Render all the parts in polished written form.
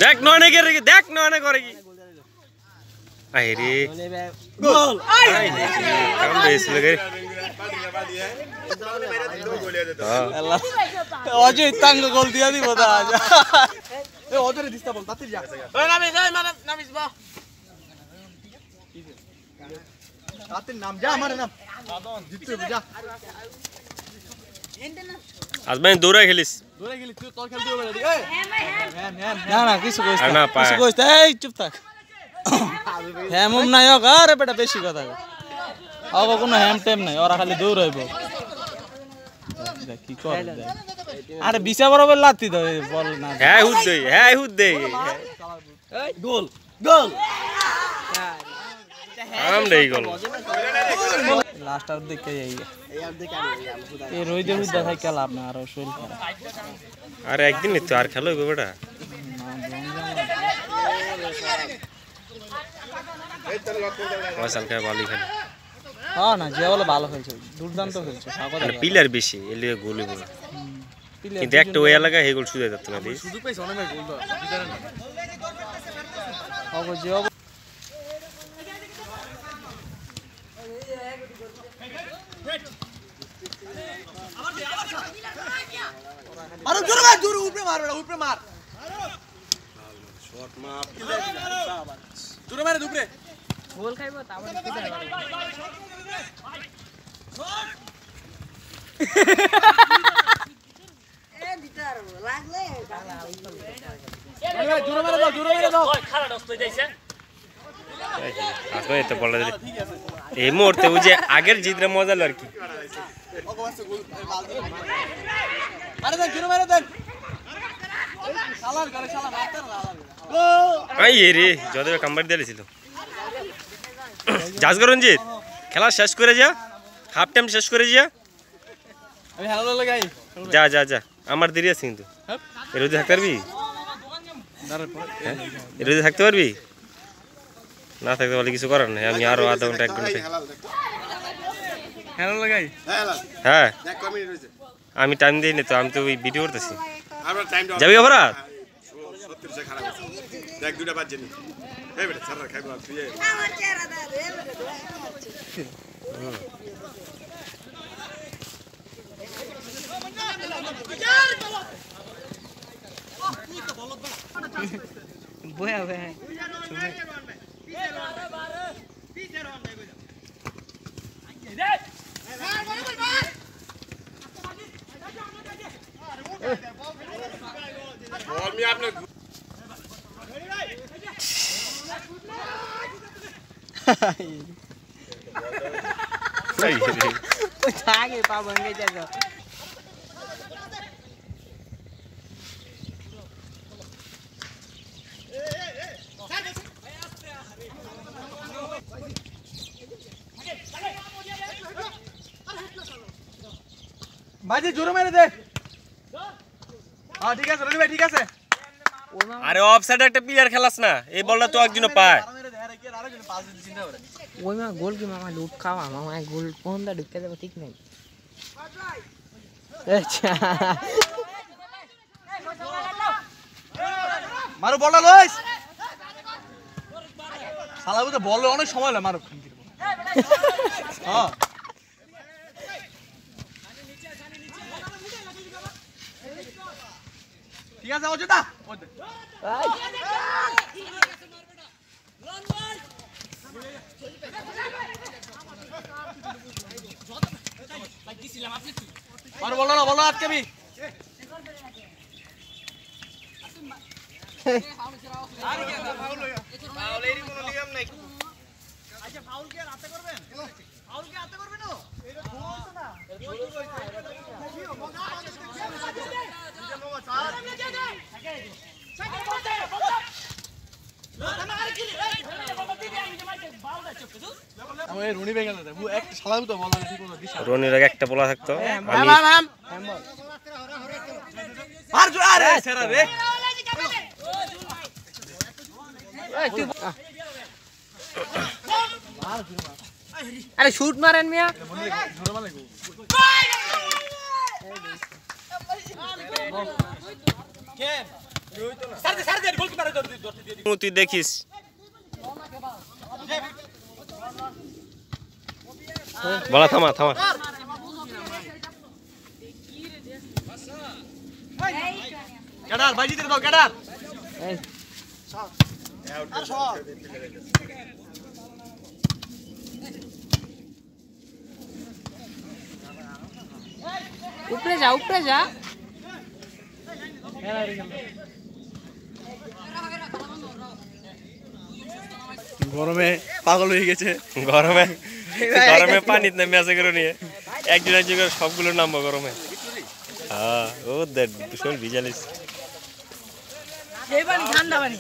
দেখ নয় করে কি দেখ নয় করে কি আরে গোল কাম বেশ লাগে অজয় তাঙ্গ গোল দিয়া দিব দা এ অজরে দিস্তা বল তাতে যা ওই নামিস এই মানে নামিস বা তাতে নাম যা আমার নাম জিততে যা আজমান দৌড়া খেলিস তুই তোর খেলতে হবে রেডি এই না না কিছু কইছ না কিছু কইছ এই চুপ থাক হ্যাম নাই হোক আরে বেটা বেশি কথা আগে কোনো হ্যাম টাইম নাই ওরা খালি দৌড়াইব দেখ কি করে আরে বিছা বরাবর লাত্তি দাও বল না হ্যাঁ হুদ দে গোল গোল আম দেই গোল লাস্ট আউট দেখে এই এই রইদে হুদ দেখাই কে লাভ না আর শরীর খারাপ আর একদিন তো আর খেলো বেটা ওয়াসাল কে ভালো খেলে হ্যাঁ না যে বলে ভালো খেলছে দুর্দান্ত খেলছে মানে পিলার বেশি এর লিগে গোলই বড় কিন্তু একটা ওই এলাকা হে গোল শুধু যাচ্ছে না শুধু পাইছে অনেক গোল তো ভিতরে না হবে যে আরে জোরে মার জোরে উপরে মার বেটা উপরে মার শট মার জোরে মারে উপরে গোল খাইবো তারপর দিতে হবে এ দিতে পারবো লাগলে জোরে মারে দাও খাড়া দস্ত যাইছে আসলে তো বলা যায় এই মুহূর্তে ওই যে আগের জিতরে মজা আর কি আরে দেন জোরে মারে দেন শালার ঘরে শালা মারতে না আই রে যদবে কামবার দিয়েছিল জাজগর রঞ্জিত খেলা শেষ করে যা হাফ টাইম শেষ করে যা আমি হ্যালো লাগাই যা যা যা আমার দেরি আছে কিন্তু এর মধ্যে থাকতে পারবি এর মধ্যে থাকতে পারবি না থাকতে পারলে কিছু করার নেই আমি আরো আধা ঘন্টা 1 ঘন্টা হ্যালো লাগাই হ্যাঁ আমি টাইম দিই না তো আমি তো ওই ভিডিও করতেছি যাবি আবার দেখ দুটা বাজে নি এই বেটা ছাড়া খাইবো তুই আমার চেহারা দে বয়া বয়া বল মি আপনি ওই আগে পা ভেঙে যাবে বাজি জোরে মেরে দে হ্যাঁ ঠিক আছে রনি ভাই ঠিক আছে আরে অফসাইড একটা প্লেয়ার খেলাস না এই বলটা তো একজনও পায় ওই মা গোল কি মামা লুট খাওয়া মামা গোল কোনটা ঢুকে যাবে ঠিক নাই আচ্ছা মারো বলটা লইস শালা বুঝে বল অনেক সময় লাগে মারো হ্যাঁ ঠিক আছে অজুদা আর বলো না বলো আজকে আমি ফাউলেরই কোনো নিয়ম নাই আচ্ছা ফাউল কি রাতে করবেন ফাউল কি রাতে করবেন না এটা বলছ না রনির আগে একটা বলা থাকতো আরে শুট মারেন মিয়া তুই দেখিস বলা থামা থামা ক্যাডার ভাই জিতে দাও ক্যাডার উপরে যা গরমে পাগল হয়ে গেছে গরমে গরমে পানিতে নেমে আছে করে নিয়ে একজন একজন করে সবগুলো নামবো গরমে হ্যাঁ ও দেখ শরীর ভিজালিস ঠান্ডা পানি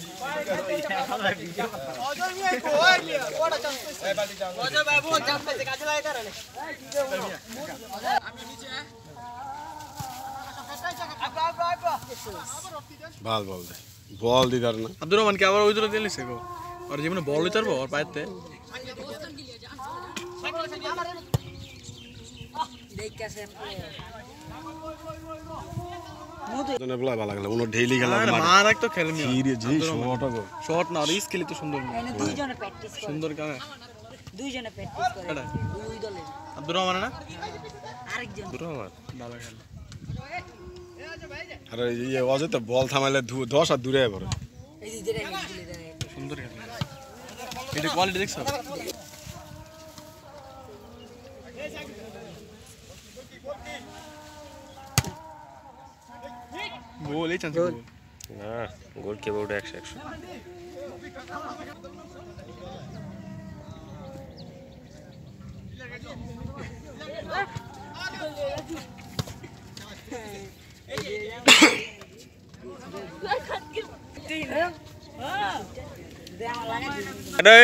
বল বল দে বল দিদার না আব্দুর রহমানকে আবার ওই দূরে দিলিস গো আর জীবনে বল লইতে পারবো ওর পায়েতে জনে বলা ভালো লাগলো উনো ডেইলি খেলা আরে মার এক তো খেলমি কি রে জি শটটা গো শট না রিস খেলি তো সুন্দর এনে দুইজনে প্র্যাকটিস করে সুন্দর কানে দুইজনে প্র্যাকটিস করে এটা দুই দলে আব্দুর রহমান না আরেকজন ভালো খেলে আরে এই ওজে তো বল থামাইলে 10 আর দূরে পড়ে এই যে যেটা হিল দিলে সুন্দর খেলে এটা কোয়ালিটি দেখছো গোল এই চান্স গোল না গোল কে বড় 100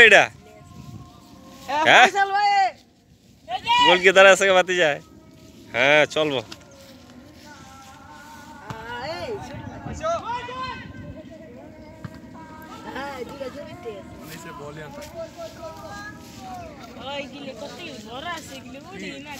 এটা হ্যাঁ গোল কি দ্বারা আছে বাতি যায় হ্যাঁ চলবো ওই গিলে কত বড় আছে গিলে ওই না